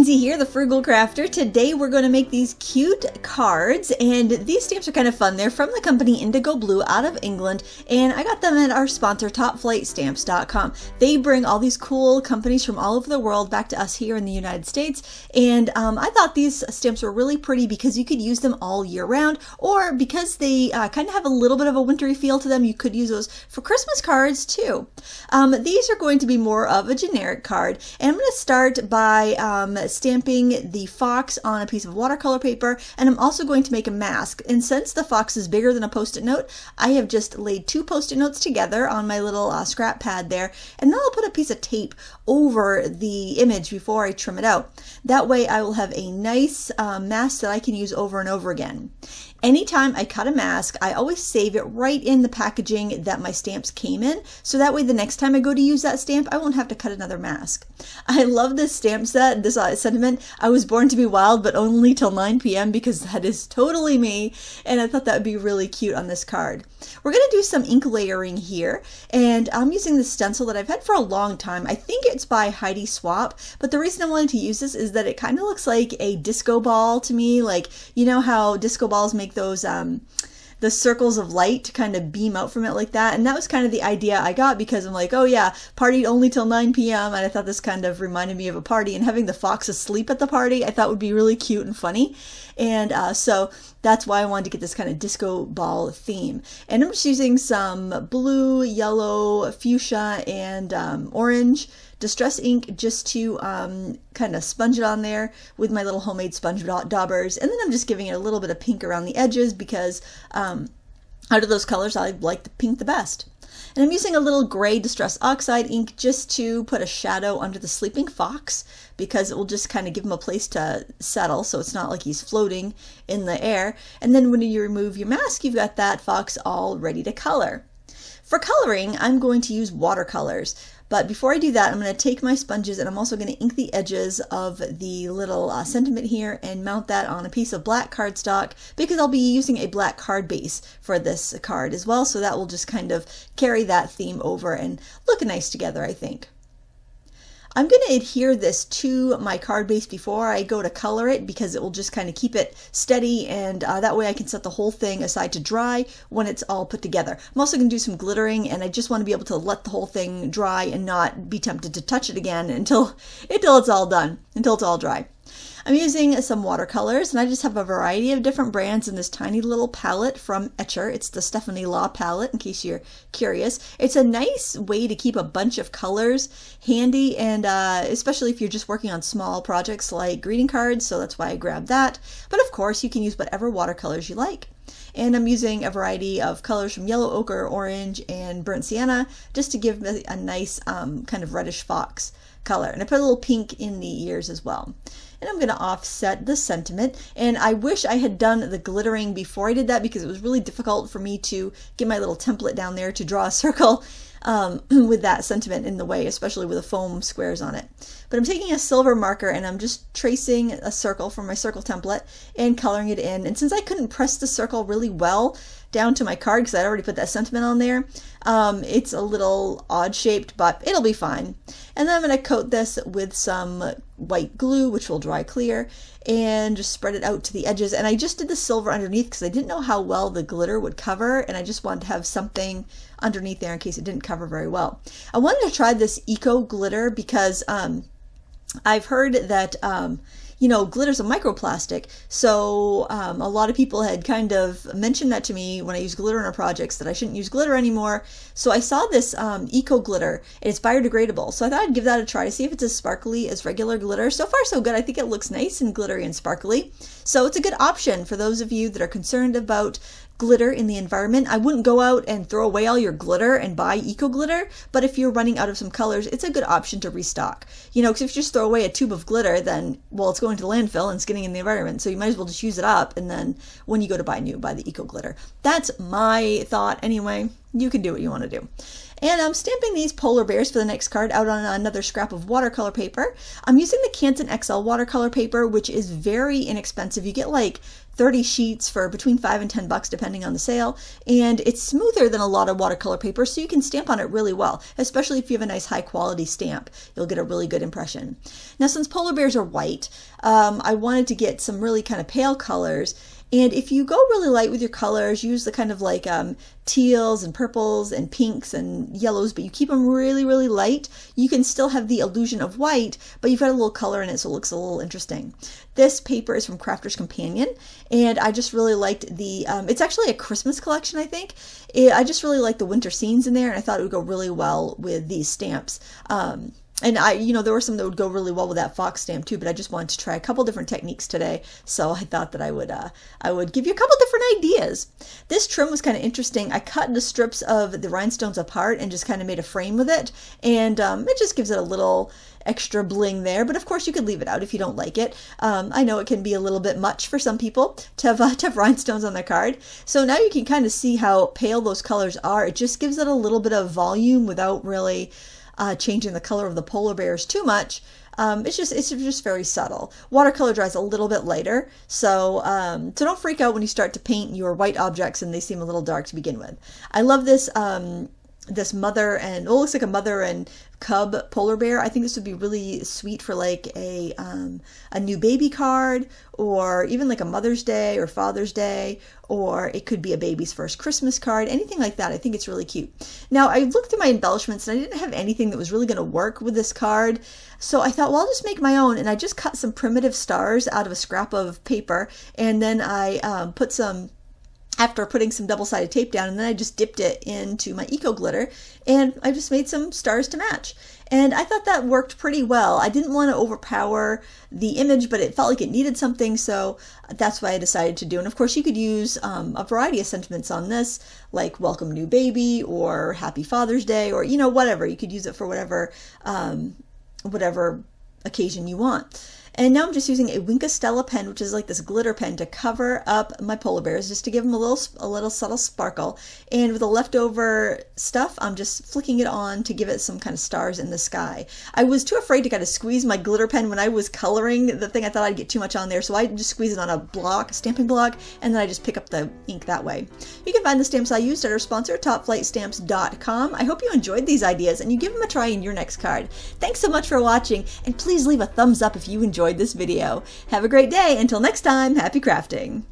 Lindsay here, the Frugal Crafter. Today we're going to make these cute cards, and these stamps are kind of fun. They're from the company Indigo Blue out of England, and I got them at our sponsor, topflightstamps.com. They bring all these cool companies from all over the world back to us here in the United States, and I thought these stamps were really pretty because you could use them all year round, or because they kind of have a little bit of a wintry feel to them, you could use those for Christmas cards too. These are going to be more of a generic card, and I'm going to start by stamping the fox on a piece of watercolor paper, and I'm also going to make a mask. And since the fox is bigger than a post-it note, I have just laid two post-it notes together on my little scrap pad there, and then I'll put a piece of tape over the image before I trim it out. That way I will have a nice mask that I can use over and over again. Anytime I cut a mask, I always save it right in the packaging that my stamps came in, so that way the next time I go to use that stamp, I won't have to cut another mask. I love this stamp set, this sentiment. I was born to be wild, but only till 9 p.m. because that is totally me, and I thought that would be really cute on this card. We're going to do some ink layering here, and I'm using this stencil that I've had for a long time. I think it's by Heidi Swap, but the reason I wanted to use this is that it kind of looks like a disco ball to me. Like, you know how disco balls make those the circles of light kind of beam out from it like that, and that was kind of the idea I got because I'm like, oh yeah, party only till 9 p.m. and I thought this kind of reminded me of a party, and having the fox asleep at the party I thought would be really cute and funny, and so that's why I wanted to get this kind of disco ball theme. And I'm just using some blue, yellow, fuchsia, and orange distress ink just to kind of sponge it on there with my little homemade sponge daubers, and then I'm just giving it a little bit of pink around the edges because out of those colors I like the pink the best. And I'm using a little gray distress oxide ink just to put a shadow under the sleeping fox because it will just kind of give him a place to settle so it's not like he's floating in the air. And then when you remove your mask, you've got that fox all ready to color. For coloring, I'm going to use watercolors. But before I do that, I'm going to take my sponges and I'm also going to ink the edges of the little sentiment here and mount that on a piece of black cardstock because I'll be using a black card base for this card as well. So that will just kind of carry that theme over and look nice together, I think. I'm going to adhere this to my card base before I go to color it because it will just kind of keep it steady, and that way I can set the whole thing aside to dry when it's all put together. I'm also going to do some glittering, and I just want to be able to let the whole thing dry and not be tempted to touch it again until it's all done, until it's all dry. I'm using some watercolors, and I just have a variety of different brands in this tiny little palette from Etcher. It's the Stephanie Law palette, in case you're curious. It's a nice way to keep a bunch of colors handy, and especially if you're just working on small projects like greeting cards, so that's why I grabbed that. But of course, you can use whatever watercolors you like. And I'm using a variety of colors from yellow ochre, orange, and burnt sienna just to give a nice kind of reddish fox color. And I put a little pink in the ears as well. And I'm going to offset the sentiment, and I wish I had done the glittering before I did that because it was really difficult for me to get my little template down there to draw a circle with that sentiment in the way, especially with the foam squares on it. But I'm taking a silver marker and I'm just tracing a circle from my circle template and coloring it in. And since I couldn't press the circle really well down to my card because I'd already put that sentiment on there, it's a little odd shaped, but it'll be fine. And then I'm going to coat this with some white glue, which will dry clear, and just spread it out to the edges. And I just did the silver underneath because I didn't know how well the glitter would cover, and I just wanted to have something underneath there in case it didn't cover very well. I wanted to try this eco glitter because I've heard that you know, glitter's a microplastic, so a lot of people had kind of mentioned that to me when I use glitter in our projects, that I shouldn't use glitter anymore. So I saw this eco glitter, and it's biodegradable, so I thought I'd give that a try to see if it's as sparkly as regular glitter. So far so good. I think it looks nice and glittery and sparkly, so it's a good option for those of you that are concerned about glitter in the environment. I wouldn't go out and throw away all your glitter and buy eco glitter, but if you're running out of some colors, it's a good option to restock. You know, because if you just throw away a tube of glitter, then, well, it's going to the landfill and it's getting in the environment, so you might as well just use it up, and then when you go to buy new, buy the eco glitter. That's my thought anyway. You can do what you want to do. And I'm stamping these polar bears for the next card out on another scrap of watercolor paper. I'm using the Canson XL watercolor paper, which is very inexpensive. You get like 30 sheets for between $5 and $10 depending on the sale, and it's smoother than a lot of watercolor paper, so you can stamp on it really well, especially if you have a nice high quality stamp. You'll get a really good impression. Now, since polar bears are white, I wanted to get some really kind of pale colors. And if you go really light with your colors, use the kind of like teals and purples and pinks and yellows, but you keep them really, really light, you can still have the illusion of white, but you've got a little color in it, so it looks a little interesting. This paper is from Crafter's Companion, and I just really liked the, it's actually a Christmas collection, I think. I just really liked the winter scenes in there, and I thought it would go really well with these stamps. And there were some that would go really well with that fox stamp too, but I just wanted to try a couple different techniques today. So I thought that I would give you a couple different ideas. This trim was kind of interesting. I cut the strips of the rhinestones apart and just kind of made a frame with it. And it just gives it a little extra bling there, but of course you could leave it out if you don't like it. I know it can be a little bit much for some people to have rhinestones on their card. So now you can kind of see how pale those colors are. It just gives it a little bit of volume without really changing the color of the polar bears too much. It's just very subtle. Watercolor dries a little bit lighter, so don't freak out when you start to paint your white objects and they seem a little dark to begin with. I love this this mother and, oh, it looks like a mother and cub polar bear. I think this would be really sweet for like a new baby card, or even like a Mother's Day or Father's Day, or it could be a baby's first Christmas card, anything like that. I think it's really cute. Now, I looked through my embellishments and I didn't have anything that was really going to work with this card, so I thought, well, I'll just make my own, and I just cut some primitive stars out of a scrap of paper, and then I put some, after putting some double-sided tape down, and then I just dipped it into my eco glitter, and I just made some stars to match. And I thought that worked pretty well. I didn't want to overpower the image, but it felt like it needed something, so that's what I decided to do. And of course, you could use a variety of sentiments on this, like welcome new baby, or happy Father's Day, or whatever. You could use it for whatever occasion you want. And now I'm just using a Wink of Stella pen, which is like this glitter pen, to cover up my polar bears, just to give them a little subtle sparkle. And with the leftover stuff, I'm just flicking it on to give it some kind of stars in the sky. I was too afraid to kind of squeeze my glitter pen when I was coloring the thing. I thought I'd get too much on there, so I just squeeze it on a stamping block, and then I just pick up the ink that way. You can find the stamps I used at our sponsor, topflightstamps.com. I hope you enjoyed these ideas, and you give them a try in your next card. Thanks so much for watching, and please leave a thumbs up if you enjoyed this video. Have a great day. Until next time, happy crafting.